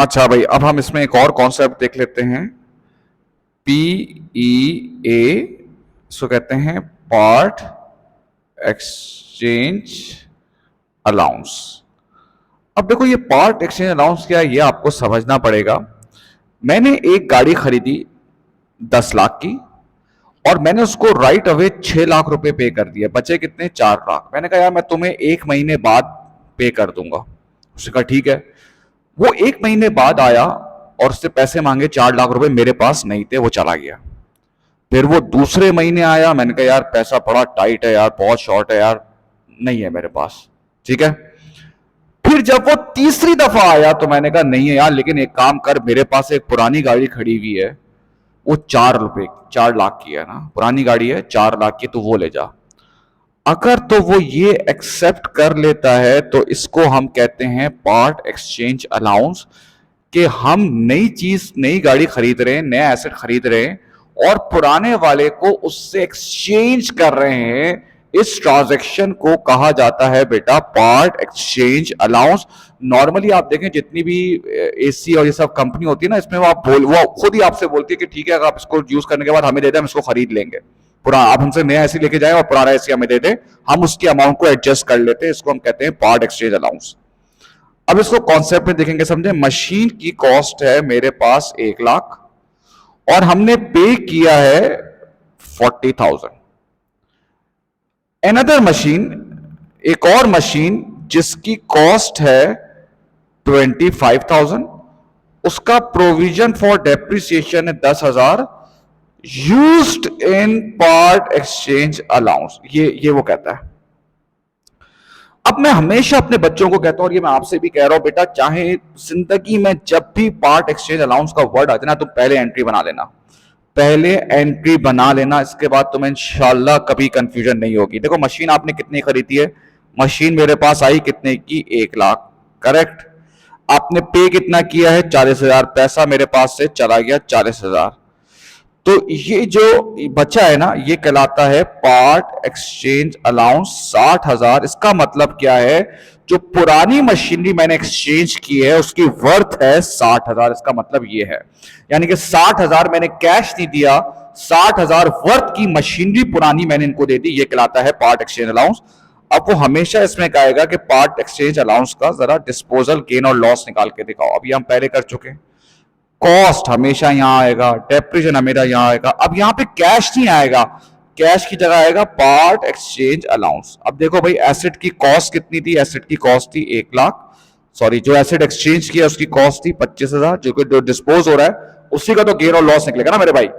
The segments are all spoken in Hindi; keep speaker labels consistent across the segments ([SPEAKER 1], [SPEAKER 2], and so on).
[SPEAKER 1] अच्छा भाई, अब हम इसमें एक और कॉन्सेप्ट देख लेते हैं। PEA, इसको कहते हैं पार्ट एक्सचेंज अलाउंस। अब देखो, ये पार्ट एक्सचेंज अलाउंस क्या है ये आपको समझना पड़ेगा। मैंने एक गाड़ी खरीदी 10 लाख की, और मैंने उसको राइट अवे 6 लाख रुपए पे कर दिया, बचे कितने, 4 लाख। मैंने कहा यार मैं तुम्हें 1 महीने बाद पे कर दूंगा। उसने कहा ठीक है। वो 1 महीने बाद आया और उससे पैसे मांगे, 4 लाख रुपए मेरे पास नहीं थे, वो चला गया। फिर वो दूसरे महीने आया, मैंने कहा यार पैसा बड़ा टाइट है यार, बहुत शॉर्ट है यार, नहीं है मेरे पास। ठीक है। फिर जब वो तीसरी दफा आया तो मैंने कहा नहीं है यार, लेकिन एक काम कर, मेरे पास एक पुरानी गाड़ी खड़ी हुई है, वो 4 लाख की है ना, पुरानी गाड़ी है, 4 लाख की, तो वो ले जा। अगर तो वो ये एक्सेप्ट कर लेता है तो इसको हम कहते हैं पार्ट एक्सचेंज अलाउंस, कि हम नई चीज, नई गाड़ी खरीद रहे हैं, नया एसेट खरीद रहे हैं, और पुराने वाले को उससे एक्सचेंज कर रहे हैं। इस ट्रांजैक्शन को कहा जाता है बेटा पार्ट एक्सचेंज अलाउंस। नॉर्मली आप देखें जितनी भी एसी और ये सब कंपनी होती है ना, इसमें वो खुद ही आपसे बोलती है कि ठीक है, अगर आप इसको यूज करने के बाद हमें दे दें, हम इसको खरीद लेंगे। पुराना आप हमसे नया एसी लेके जाए और पुराना एसी हमें दे दें, हम उसकी अमाउंट को एडजस्ट कर लेते हैं। इसको हम कहते हैं पार्ट एक्सचेंज अलाउंस। अब इसको कॉन्सेप्ट में देखेंगे, समझे। मशीन की कॉस्ट है मेरे पास 1 लाख, और हमने पे किया है 40,000। एनदर मशीन, एक और मशीन जिसकी कॉस्ट है 25,000, उसका प्रोविजन फॉर डेप्रिसिएशन है 10,000, used in part exchange allowance, ये वो कहता है। अब मैं हमेशा अपने बच्चों को कहता हूं, और ये मैं आपसे भी कह रहा हूं बेटा, चाहे जिंदगी में जब भी पार्ट एक्सचेंज अलाउंस का वर्ड आते ना, तुम पहले एंट्री बना लेना, पहले एंट्री बना लेना। इसके बाद तुम्हें इंशाल्लाह कभी कंफ्यूजन नहीं होगी। देखो, मशीन आपने कितनी खरीदी है, मशीन मेरे पास आई कितने की, 1 लाख, करेक्ट। आपने पे कितना किया है, 40,000, पैसा मेरे पास से चला गया 40,000। तो ये जो बचा है ना, ये कहलाता है पार्ट एक्सचेंज अलाउंस 60,000। इसका मतलब क्या है, जो पुरानी मशीनरी मैंने एक्सचेंज की है उसकी वर्थ है 60,000। इसका मतलब ये है, यानी कि 60,000 मैंने कैश नहीं दिया, 60,000 वर्थ की मशीनरी पुरानी मैंने इनको दे दी, ये कहलाता है पार्ट एक्सचेंज अलाउंस। अब वो हमेशा इसमें कहेगा कि पार्ट एक्सचेंज अलाउंस का जरा डिस्पोजल गेन और लॉस निकाल के दिखाओ। अभी हम पहले कर चुके हैं। कॉस्ट हमेशा यहां आएगा, डेप्रिसिएशन हमेशा यहां आएगा। अब यहां पे कैश नहीं आएगा, कैश की जगह आएगा पार्ट एक्सचेंज अलाउंस। अब देखो भाई, एसेट की कॉस्ट कितनी थी, एसेट की कॉस्ट थी 1 लाख, सॉरी, जो एसेट एक्सचेंज किया उसकी कॉस्ट थी 25,000, जो डिस्पोज हो रहा है उसी का तो गेन और लॉस निकलेगा ना मेरे भाई।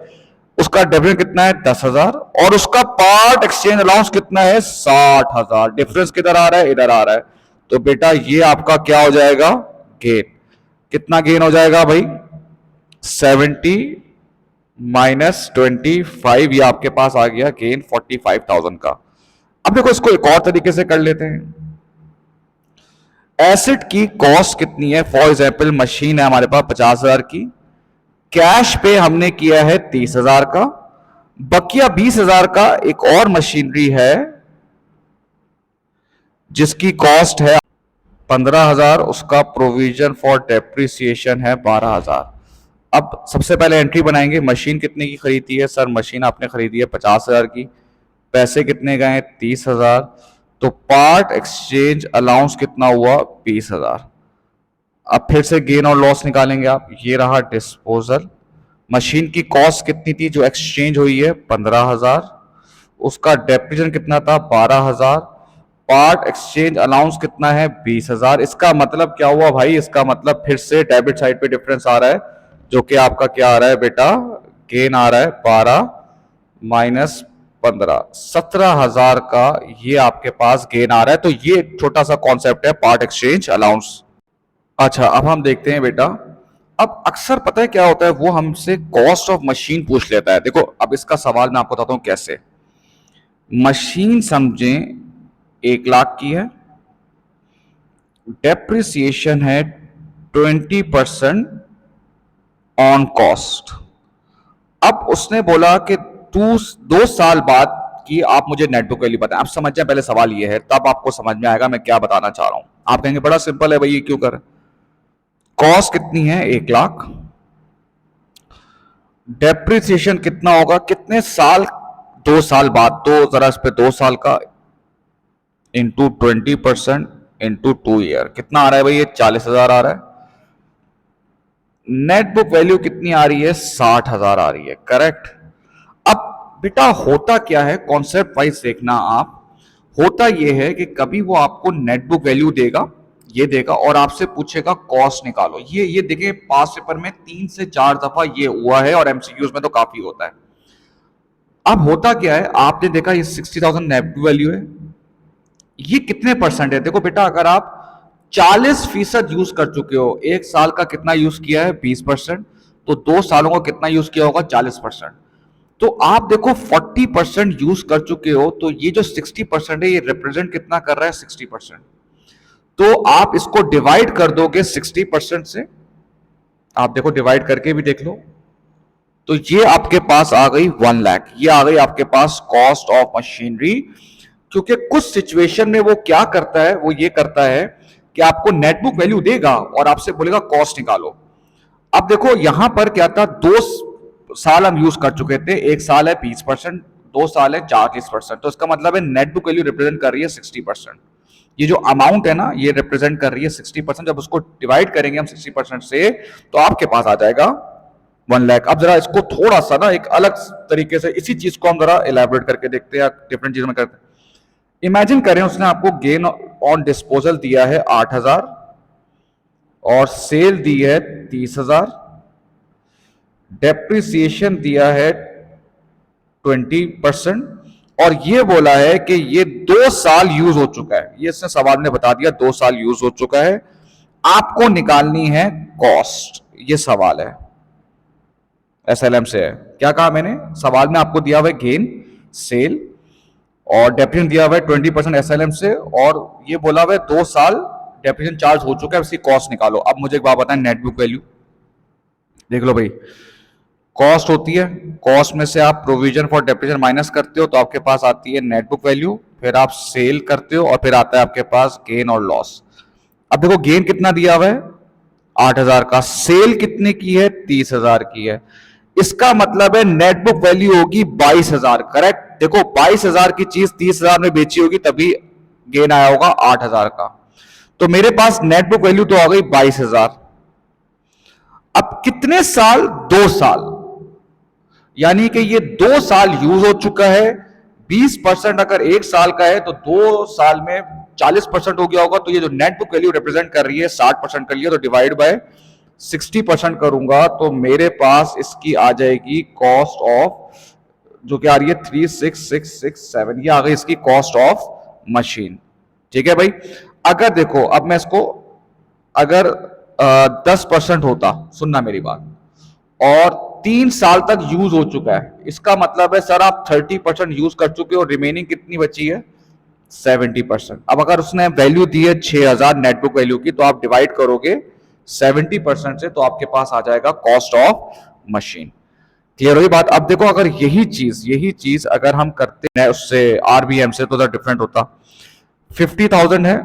[SPEAKER 1] उसका डेप्रिसिएशन कितना है, 10,000, और उसका पार्ट एक्सचेंज अलाउंस कितना है, 60,000। डिफरेंस किधर आ रहा है, इधर आ रहा है। तो बेटा ये आपका क्या हो जाएगा, गेन। कितना गेन हो जाएगा भाई, 70 माइनस 25, ये आपके पास आ गया गेन 45,000 का। अब देखो, इसको एक और तरीके से कर लेते हैं। एसेट की कॉस्ट कितनी है, फॉर एग्जाम्पल मशीन है हमारे पास 50,000 की, कैश पे हमने किया है 30,000 का, बकिया 20,000 का एक और मशीनरी है जिसकी कॉस्ट है 15,000, उसका प्रोविजन फॉर डेप्रिसिएशन है 12,000। अब सबसे पहले एंट्री बनाएंगे, मशीन कितने की खरीदी है, सर मशीन आपने खरीदी है 50,000 की, पैसे कितने गए, 30,000, तो पार्ट एक्सचेंज अलाउंस कितना हुआ, 20,000। अब फिर से गेन और लॉस निकालेंगे आप, ये रहा डिस्पोजल। मशीन की कॉस्ट कितनी थी जो एक्सचेंज हुई है, 15,000, उसका डेप्रिसिएशन कितना था, 12,000, पार्ट एक्सचेंज अलाउंस कितना है, 20,000। इसका मतलब क्या हुआ भाई, इसका मतलब फिर से डेबिट साइड पे डिफरेंस आ रहा है, जो कि आपका क्या आ रहा है बेटा, गेन आ रहा है 12 माइनस 15, 17,000 का ये आपके पास गेन आ रहा है। तो ये एक छोटा सा कॉन्सेप्ट है पार्ट एक्सचेंज अलाउंस। अच्छा, अब हम देखते हैं बेटा, अब अक्सर पता है क्या होता है, वो हमसे कॉस्ट ऑफ मशीन पूछ लेता है। देखो, अब इसका सवाल मैं आपको बताता हूं कैसे। मशीन समझें 1 लाख की है, डेप्रिसिएशन है 20% ऑन कॉस्ट। अब उसने बोला कि तू 2 साल बाद की आप मुझे नेट बुक वैल्यू बताएं। आप समझ जाए, पहले सवाल ये है, तब आपको समझ में आएगा मैं क्या बताना चाह रहा हूं। आप कहेंगे बड़ा सिंपल है भाई, ये क्यों कर, कॉस्ट कितनी है 1 लाख, डेप्रिसिएशन कितना होगा, कितने साल, 2 साल बाद, तो जरा इस पे 2 साल का इंटू 20% इंटू 2 ईयर कितना आ रहा है भाई, ये 40,000 आ रहा है। नेट बुक वैल्यू कितनी आ रही है, 60,000 आ रही है, करेक्ट। अब बेटा होता क्या है, कॉन्सेप्ट वाइज देखना आप, होता यह है कि कभी वो आपको नेट बुक वैल्यू देगा, ये देगा, और आपसे पूछेगा कॉस्ट निकालो। ये देखिए पास पेपर में 3 से 4 दफा ये हुआ है, और एमसीक्यूज में तो काफी होता है। अब होता क्या है, आपने देखा ये 60,000 नेट बुक वैल्यू है, ये कितने परसेंट है, देखो बेटा अगर आप 40% यूज कर चुके हो, 1 साल का कितना यूज किया है 20%, तो 2 सालों का कितना यूज किया होगा 40%, तो आप देखो 40% यूज कर चुके हो, तो ये जो 60% है ये रिप्रेजेंट कितना कर रहा है 60%, तो आप इसको डिवाइड कर दोगे 60% से, आप देखो डिवाइड करके भी देख लो, तो ये आपके पास आ गई 1 लाख, ये आ गई आपके पास कॉस्ट ऑफ मशीनरी। क्योंकि कुछ सिचुएशन में वो क्या करता है, वो ये करता है कि आपको नेटबुक वैल्यू देगा और आपसे बोलेगा कॉस्ट निकालो। अब देखो यहां पर क्या था, 2 साल हम यूज कर चुके थे, 1 साल है 20%, 2 साल है 40%, तो इसका मतलब है नेटबुक वैल्यू रिप्रेजेंट कर रही है 60%। ये जो अमाउंट है ना, ये रिप्रेजेंट कर रही है 60%। जब उसको डिवाइड करेंगे हम 60% से, तो आपके पास आ जाएगा 1 लाख। अब जरा इसको थोड़ा सा ना एक अलग तरीके से इसी चीज को हम जरा इलेबोरेट करके देखते हैं, डिफरेंट चीज में करते हैं। इमेजिन करें उसने आपको गेन ऑन डिस्पोजल दिया है 8,000 और सेल दी है 30,000, डेप्रिसिएशन दिया है 20%, और ये बोला है कि ये 2 साल यूज हो चुका है, ये इसने सवाल में बता दिया 2 साल यूज हो चुका है, आपको निकालनी है कॉस्ट, ये सवाल है एसएलएम से है। क्या कहा मैंने, सवाल में आपको दिया हुआ है गेन, सेल और डेप्रिसिएशन दिया हुआ है 20% एसएलएम से, और ये बोला हुआ है 2 साल डेप्रिसिएशन चार्ज हो चुका है, इसकी कॉस्ट निकालो। अब मुझे एक बात बताएं, नेटबुक वैल्यू देख लो भाई, कॉस्ट होती है, कॉस्ट में से आप प्रोविजन फॉर डेप्रिसिएशन माइनस करते हो, तो आपके पास आती है नेटबुक वैल्यू, फिर आप सेल करते हो और फिर आता है आपके पास गेन और लॉस। अब देखो गेन कितना दिया हुआ है 8,000 का, सेल कितने की है 30,000 की है, इसका मतलब है नेटबुक वैल्यू होगी 22,000, करेक्ट। देखो 22,000 की चीज 30,000 में बेची होगी, तभी गेन आया होगा 8,000 का, तो मेरे पास नेटबुक वैल्यू तो आ गई 22,000। अब कितने साल, 2 साल, यानी कि ये 2 साल यूज हो चुका है, 20% अगर 1 साल का है तो 2 साल में 40% हो गया होगा, तो ये जो नेटबुक वैल्यू रिप्रेजेंट कर रही है 60% कर लिया, तो डिवाइड बाय 60% करूंगा, तो मेरे पास इसकी आ जाएगी कॉस्ट ऑफ, जो कि आ रही है 36,667, ये आ गई इसकी कॉस्ट ऑफ मशीन। ठीक है भाई, अगर देखो अब मैं इसको, अगर 10% होता, सुनना मेरी बात, और 3 साल तक यूज हो चुका है, इसका मतलब है सर आप 30% यूज कर चुके हो, रिमेनिंग कितनी बची है 70%। अब अगर उसने वैल्यू दी है 6,000 नेटबुक वैल्यू की, तो आप डिवाइड करोगे 70% से, तो आपके पास आ जाएगा कॉस्ट ऑफ मशीन। क्लियर हुई बात। अब देखो अगर यही चीज अगर हम करते हैं उससे आरबीएम से, तो डिफरेंट होता। 50,000 है,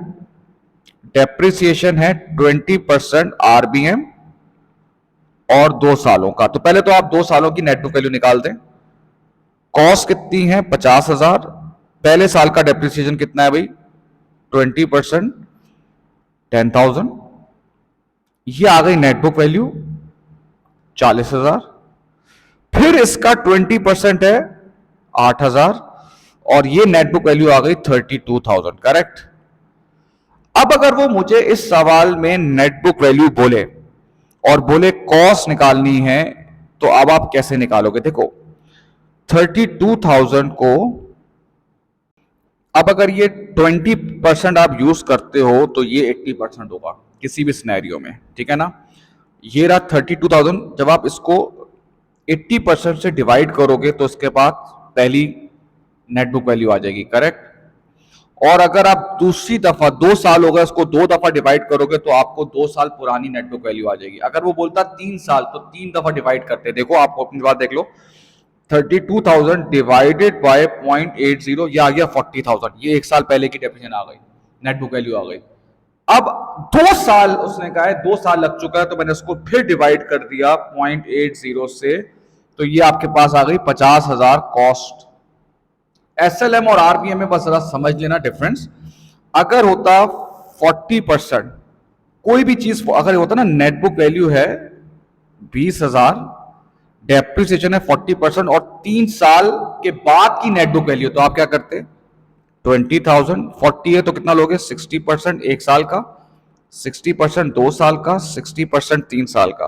[SPEAKER 1] डेप्रिसिएशन है 20% आरबीएम और 2 सालों का, तो पहले तो आप 2 सालों की नेटबुक वैल्यू निकाल दें। कॉस्ट कितनी है 50,000, पहले साल का डेप्रिसिएशन कितना है भाई 20%, 10,000, ये आ गई नेटबुक वैल्यू 40,000, फिर इसका 20% है 8,000, और ये नेटबुक वैल्यू आ गई 32,000, करेक्ट। अब अगर वो मुझे इस सवाल में नेटबुक वैल्यू बोले और बोले कॉस्ट निकालनी है, तो अब आप कैसे निकालोगे, देखो 32,000 को, अब अगर ये 20% आप यूज करते हो, तो ये 80% होगा किसी भी सिनेरियो में, ठीक है ना। ये रहा 32,000, जब आप इसको 80% से डिवाइड करोगे, तो उसके बाद पहली नेटबुक वैल्यू आ जाएगी, करेक्ट। और अगर आप दूसरी दफा 2 साल होगा, इसको 2 दफा डिवाइड करोगे, तो आपको 2 साल पुरानी नेटबुक वैल्यू आ जाएगी। अगर वो बोलता 3 साल, तो 3 दफा डिवाइड करते। देखो आपको अपनी बात देख लो, 32,000 डिवाइडेड बाय 0.80, ये आ गया 40,000, ये 1 साल पहले की डेफिनेशन आ गई, नेटबुक वैल्यू आ गई। अब 2 साल उसने कहा है, 2 साल लग चुका है, तो मैंने उसको फिर डिवाइड कर दिया 0.80 से, तो ये आपके पास आ गई 50,000 कॉस्ट। एसएलएम और आरबीएम में बस जरा समझ लेना डिफरेंस। अगर होता 40%, कोई भी चीज अगर होता ना, नेटबुक वैल्यू है 20,000, डेप्रिसिएशन है 40% और 3 साल के बाद की नेटबुक वैल्यू, तो आप क्या करते? 20,000, 40 है तो कितना लोगे? 60% 1 साल का, 60% 2 साल का, 60% 3 साल का।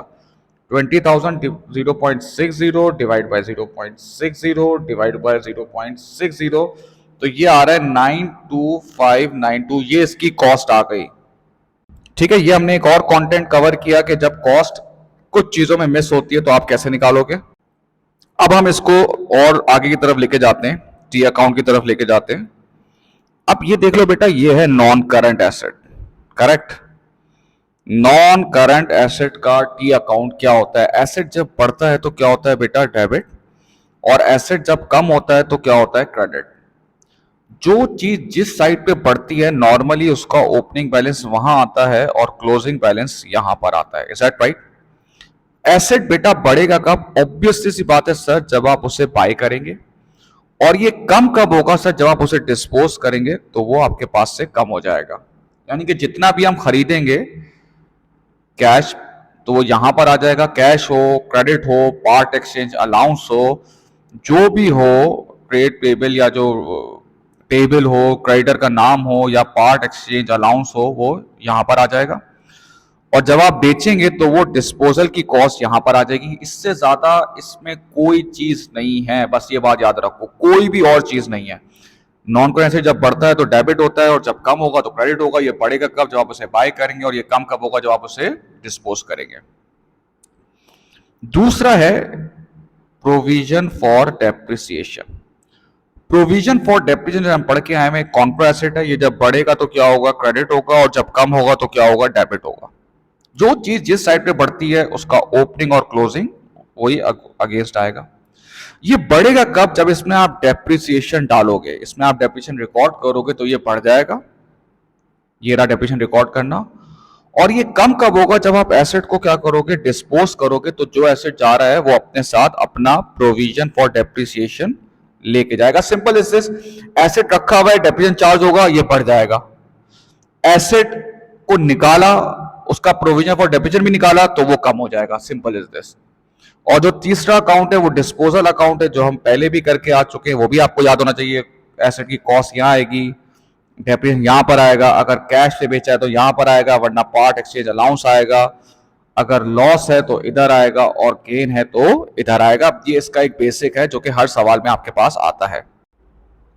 [SPEAKER 1] 20,000 0.60 डिवाइड बाय 0.60 डिवाइड बाय 0.60, तो ये आ रहा है 92592। ये इसकी कॉस्ट आ गई। ठीक है, ये हमने एक और कंटेंट कवर किया कि जब कॉस्ट कुछ चीजों में मिस होती है तो आप कैसे निकालोगे। अब हम इसको और आगे की तरफ लेके जाते हैं, टी अकाउंट की तरफ लेके जाते हैं। अब ये देख लो बेटा, ये है non current asset, correct. Non current asset का टी अकाउंट क्या होता है? एसेट जब बढ़ता है तो क्या होता है बेटा? डेबिट। और एसेट जब कम होता है तो क्या होता है? क्रेडिट। जो चीज जिस साइड पे बढ़ती है नॉर्मली उसका ओपनिंग बैलेंस वहां आता है और क्लोजिंग बैलेंस यहां पर आता है। Is that right? एसेट बेटा बढ़ेगा कब? ऑब्वियसली सी बात है सर, जब आप उसे बाय करेंगे। और ये कम कब होगा सर? जब आप उसे डिस्पोज करेंगे तो वो आपके पास से कम हो जाएगा। यानी कि जितना भी हम खरीदेंगे कैश, तो वो यहां पर आ जाएगा। कैश हो, क्रेडिट हो, पार्ट एक्सचेंज अलाउंस हो, जो भी हो, ट्रेड पेबल या जो पेबल हो, क्रेडिटर का नाम हो या पार्ट एक्सचेंज अलाउंस हो, वो यहां पर आ जाएगा। और जब आप बेचेंगे तो वो डिस्पोजल की कॉस्ट यहां पर आ जाएगी। इससे ज्यादा इसमें कोई चीज नहीं है, बस ये बात याद रखो, कोई भी और चीज नहीं है। नॉन करेंट एसेट जब बढ़ता है तो डेबिट होता है और जब कम होगा तो क्रेडिट होगा। ये बढ़ेगा कब? जब आप उसे बाय करेंगे, और ये कम कब होगा? जब आप उसे डिस्पोज करेंगे। दूसरा है provision for depreciation. Provision for depreciation हम पढ़ के आए हैं, कॉन्ट्रा एसेट है। ये जब बढ़ेगा तो क्या होगा? क्रेडिट होगा, और जब कम होगा तो क्या होगा? डेबिट होगा। जो चीज जिस साइड पे बढ़ती है उसका ओपनिंग और क्लोजिंग वही अगेंस्ट आएगा। ये बढ़ेगा कब? जब इसमें आप डेप्रिसिएशन डालोगे, इसमें आप डेप्रिसिएशन रिकॉर्ड करोगे तो ये बढ़ जाएगा। ये रहा डेप्रिसिएशन रिकॉर्ड करना। और ये कम कब होगा? जब आप एसेट को क्या करोगे? डिस्पोज करोगे, तो जो एसेट जा रहा है वो अपने साथ अपना प्रोविजन फॉर डेप्रिसिएशन लेके जाएगा। सिंपल इज दिस, एसेट रखा हुआ है, डेप्रिसिएशन चार्ज होगा, ये बढ़ जाएगा। एसेट को निकाला, उसका प्रोविजन फॉर डेप्रिसिएशन भी निकाला, तो वो कम हो जाएगा। Simple is this. और जो तीसरा अकाउंट है वो डिस्पोजल अकाउंट है, जो हम पहले भी करके आ चुके हैं, वो भी आपको याद होना चाहिए। एसेट की कॉस्ट यहां आएगी, डेप्रिसिएशन यहां पर आएगा। अगर कैश से बेचा है तो यहां पर आएगा, वरना पार्ट एक्सचेंज अलाउंस आएगा। अगर लॉस है तो इधर आएगा, और गेन है तो इधर आएगा। ये इसका एक बेसिक है जो कि हर सवाल में आपके पास आता है।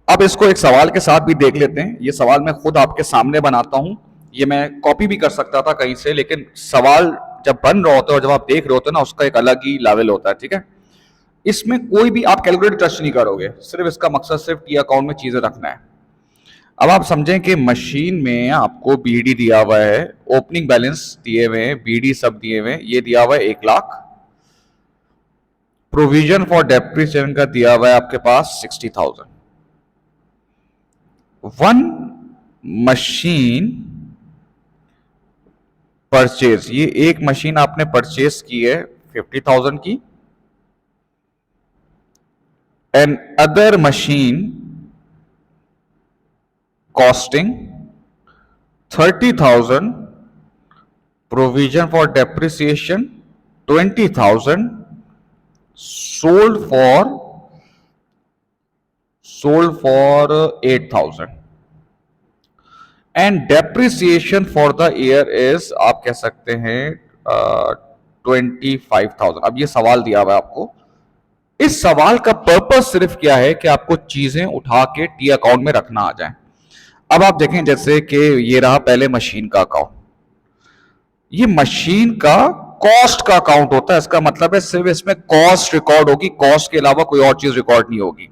[SPEAKER 1] अब इसको एक सवाल के साथ भी देख लेते हैं। ये सवाल मैं खुद आपके सामने बनाता हूं। ये मैं कॉपी भी कर सकता था कहीं से, लेकिन सवाल जब बन रहा होता है और जब आप देख रहे होते हैं ना, उसका एक अलग ही लेवल होता है। ठीक है, इसमें कोई भी आप कैलकुलेटर टच नहीं करोगे, सिर्फ इसका मकसद सिर्फ टी अकाउंट में चीजें रखना है। अब आप समझें कि मशीन में आपको बीडी दिया हुआ है, ओपनिंग बैलेंस दिए हुए हैं, बीडी सब दिए हुए हैं। ये दिया हुआ है 1 लाख। प्रोविजन फॉर डेप्रिसिएशन का दिया हुआ है आपके पास 60,000। वन मशीन परचेज, ये एक मशीन आपने परचेज की है 50,000 की। And other machine costing 30,000, provision for depreciation 20,000, sold for 8,000, and depreciation for the year is, आप कह सकते हैं 25,000। अब ये सवाल दिया हुआ है आपको। इस सवाल का पर्पस सिर्फ क्या है कि आपको चीजें उठा के टी अकाउंट में रखना आ जाए। अब आप देखें, जैसे कि ये रहा पहले मशीन का अकाउंट। ये मशीन का कॉस्ट का अकाउंट होता है। इसका मतलब है सिर्फ इसमें कॉस्ट रिकॉर्ड होगी, कॉस्ट के अलावा कोई और चीज रिकॉर्ड नहीं होगी।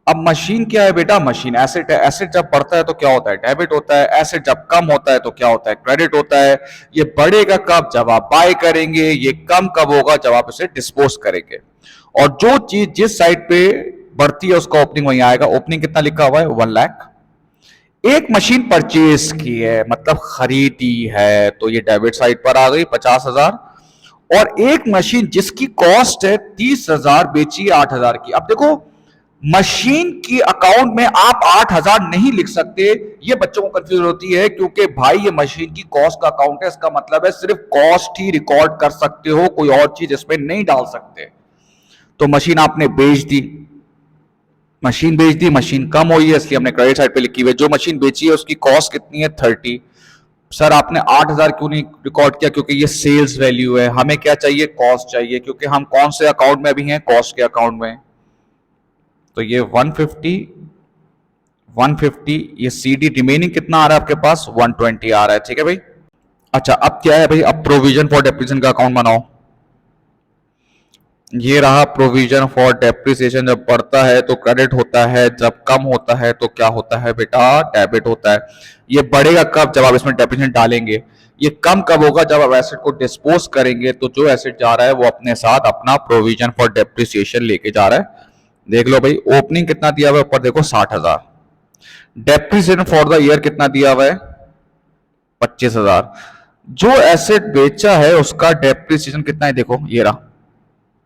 [SPEAKER 1] अब मशीन क्या है बेटा? मशीन एसेट है। एसेट जब बढ़ता है तो क्या होता है? डेबिट होता है। एसेट जब कम होता है तो क्या होता है? क्रेडिट होता है। ये बढ़ेगा कब? जब आप बाय करेंगे। ये कम कब होगा? जब आप इसे डिस्पोज करेंगे। और जो चीज जिस साइड पे बढ़ती है उसका ओपनिंग वहीं आएगा। ओपनिंग कितना लिखा हुआ है? 1 लाख। एक मशीन परचेज की है मतलब खरीदी है, तो ये डेबिट साइड पर आ गई 50,000। और एक मशीन जिसकी कॉस्ट है 30,000, बेची 8,000 की। अब देखो, मशीन की अकाउंट में आप 8,000 नहीं लिख सकते, ये बच्चों को कंफ्यूज होती है, क्योंकि भाई ये मशीन की कॉस्ट का अकाउंट है, इसका मतलब है सिर्फ कॉस्ट ही रिकॉर्ड कर सकते हो, कोई और चीज इसमें नहीं डाल सकते। तो मशीन आपने बेच दी, मशीन कम हुई है, इसलिए हमने क्रेडिट साइड पे लिखी हुई है। जो मशीन बेची है उसकी कॉस्ट कितनी है 30। सर आपने 8,000 क्यों नहीं रिकॉर्ड किया? क्योंकि ये सेल्स वैल्यू है, हमें क्या चाहिए? कॉस्ट चाहिए, क्योंकि हम कौन से अकाउंट में अभी हैं? कॉस्ट के अकाउंट में। तो ये 150 ये सीडी रिमेनिंग कितना आ रहा है आपके पास? 120 आ रहा है, ठीक है भाई। अच्छा अब क्या है भाई, अब प्रोविजन फॉर डेप्रिसिएशन का अकाउंट बनाओ। ये रहा प्रोविजन फॉर डेप्रिसिएशन। जब बढ़ता है तो क्रेडिट होता है, जब कम होता है तो क्या होता है बेटा? डेबिट होता है। ये बढ़ेगा कब? जब आप इसमें डेप्रिसिएशन डालेंगे। ये कम कब होगा? जब आप एसेट को डिस्पोज करेंगे, तो जो एसेट जा रहा है वो अपने साथ अपना प्रोविजन फॉर डेप्रिसिएशन लेके जा रहा है। देख लो भाई, ओपनिंग कितना दिया हुआ है ऊपर देखो 60,000। डेप्रिसिएशन फॉर द ईयर कितना दिया हुआ है? 25,000। जो एसेट बेचा है उसका डेप्रिसिएशन कितना है? देखो ये रहा,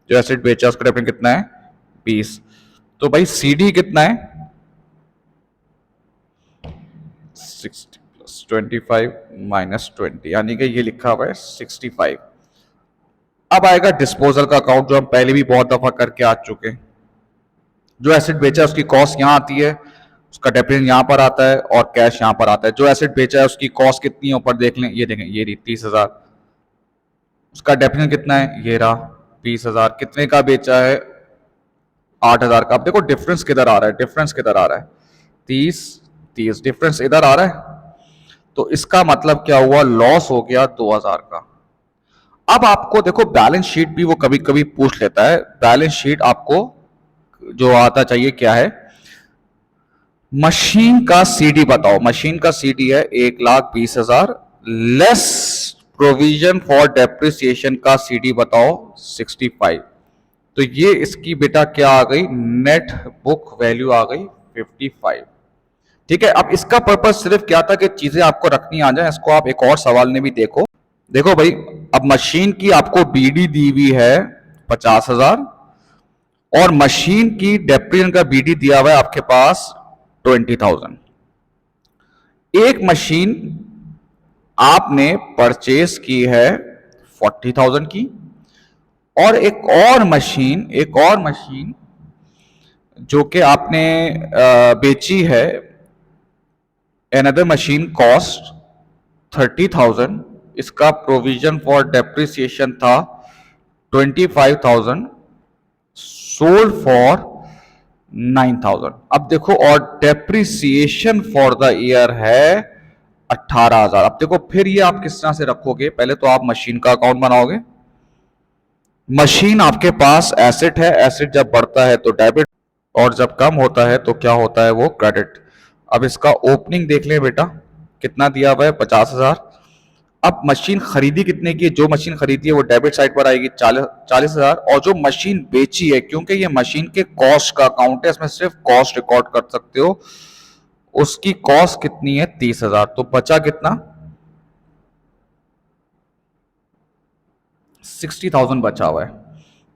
[SPEAKER 1] जो एसेट बेचा उसका डेप्रिसिएशन कितना है? 20। तो भाई सीडी कितना है? 60 प्लस 25 माइनस 20, यानी कि ये लिखा हुआ है 65। अब आएगा डिस्पोजल का अकाउंट, जो हम पहले भी बहुत दफा करके आ चुके हैं। जो एसेट बेचा है उसकी कॉस्ट यहां आती है, उसका डेप्रिसिएशन यहां पर आता है और कैश यहां पर आता है। जो एसेट बेचा है उसकी कॉस्ट कितनी है ऊपर देख लें, ये देखें, ये रही 30,000। उसका डेप्रिसिएशन कितना है? ये रहा 20,000। कितने का बेचा है? 8,000 का। अब देखो डिफरेंस किधर आ रहा है, डिफरेंस किधर आ रहा है? 30 30, डिफरेंस इधर आ रहा है। तो इसका मतलब क्या हुआ? लॉस हो गया 2,000 का। अब आपको देखो बैलेंस शीट भी वो कभी कभी पूछ लेता है। बैलेंस शीट आपको जो आता चाहिए क्या है? मशीन का सीडी बताओ। मशीन का सीडी है 1,20,000 लेस प्रोविजन फॉर डेप्रिसिएशन का सीडी बताओ 65। तो ये इसकी बेटा क्या आ गई? नेट बुक वैल्यू आ गई 55। ठीक है, अब इसका पर्पज सिर्फ क्या था कि चीजें आपको रखनी आ जाए। इसको आप एक और सवाल में भी देखो। देखो भाई, अब मशीन की आपको बीडी दी हुई है 50,000 और मशीन की डेप्रिसिएशन का बीडी दिया हुआ है आपके पास 20,000। एक मशीन आपने परचेस की है 40,000 की, और एक और मशीन जो कि आपने बेची है, अनदर मशीन कॉस्ट 30,000, इसका प्रोविजन फॉर डेप्रिसिएशन था 25,000, सोल्ड फॉर 9,000। अब देखो, और डेप्रिसिएशन फॉर द ईयर है 18,000। अब देखो फिर ये आप किस तरह से रखोगे? पहले तो आप मशीन का अकाउंट बनाओगे। मशीन आपके पास एसेट है, एसेट जब बढ़ता है तो डेबिट, और जब कम होता है तो क्या होता है? वो क्रेडिट। अब इसका ओपनिंग देख लें बेटा, कितना दिया हुआ है? 50,000। अब मशीन खरीदी कितने की है? जो मशीन खरीदी है वो डेबिट साइड पर आएगी 40,000। और जो मशीन बेची है, क्योंकि ये मशीन के कॉस्ट का अकाउंट है, इसमें सिर्फ कॉस्ट रिकॉर्ड कर सकते हो, उसकी कॉस्ट कितनी है? 30,000। तो बचा कितना? 60,000 बचा हुआ है।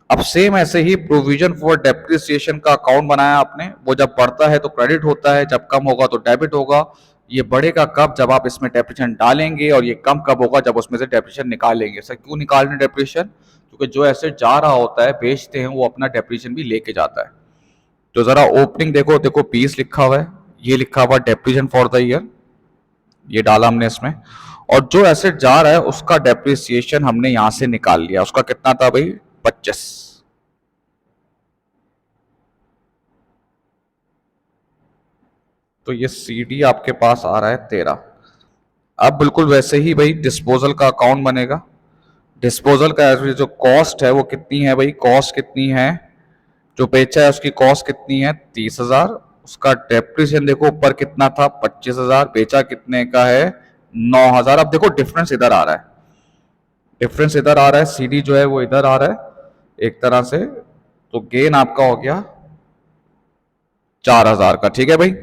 [SPEAKER 1] अब सेम ऐसे ही प्रोविजन फॉर डेप्रिसिएशन का अकाउंट बनाया आपने। वो जब बढ़ता है तो क्रेडिट होता है, जब कम होगा तो डेबिट होगा। ये बढ़ेगा कब? जब आप इसमें डेप्रिसिएशन डालेंगे, और ये कम कब होगा? जब उसमें से डेप्रिसिएशन निकालेंगे। सर क्यों निकाल रहे हैं डेप्रिसिएशन? क्योंकि जो एसेट जा रहा होता है, बेचते हैं, वो अपना डेप्रिसिएशन भी लेके जाता है। तो जरा ओपनिंग देखो, देखो 20 लिखा हुआ है, ये लिखा हुआ डेप्रिसिएशन फॉर द ईयर, ये डाला हमने इसमें। और जो एसेट जा रहा है उसका डेप्रिसिएशन हमने यहां से निकाल लिया। उसका कितना था भाई? 25। तो ये सीडी आपके पास आ रहा है 13। अब बिल्कुल वैसे ही भाई डिस्पोजल का अकाउंट बनेगा। डिस्पोजल का जो कॉस्ट है वो कितनी है भाई? कॉस्ट कितनी है? जो बेचा है उसकी कॉस्ट कितनी है? 30,000। उसका डेप्रिसिएशन देखो ऊपर कितना था? 25,000। बेचा कितने का है? 9,000। अब देखो डिफरेंस इधर आ रहा है, डिफरेंस इधर आ रहा है, सीडी जो है वो इधर आ रहा है एक तरह से। तो गेन आपका हो गया 4,000 का। ठीक है भाई।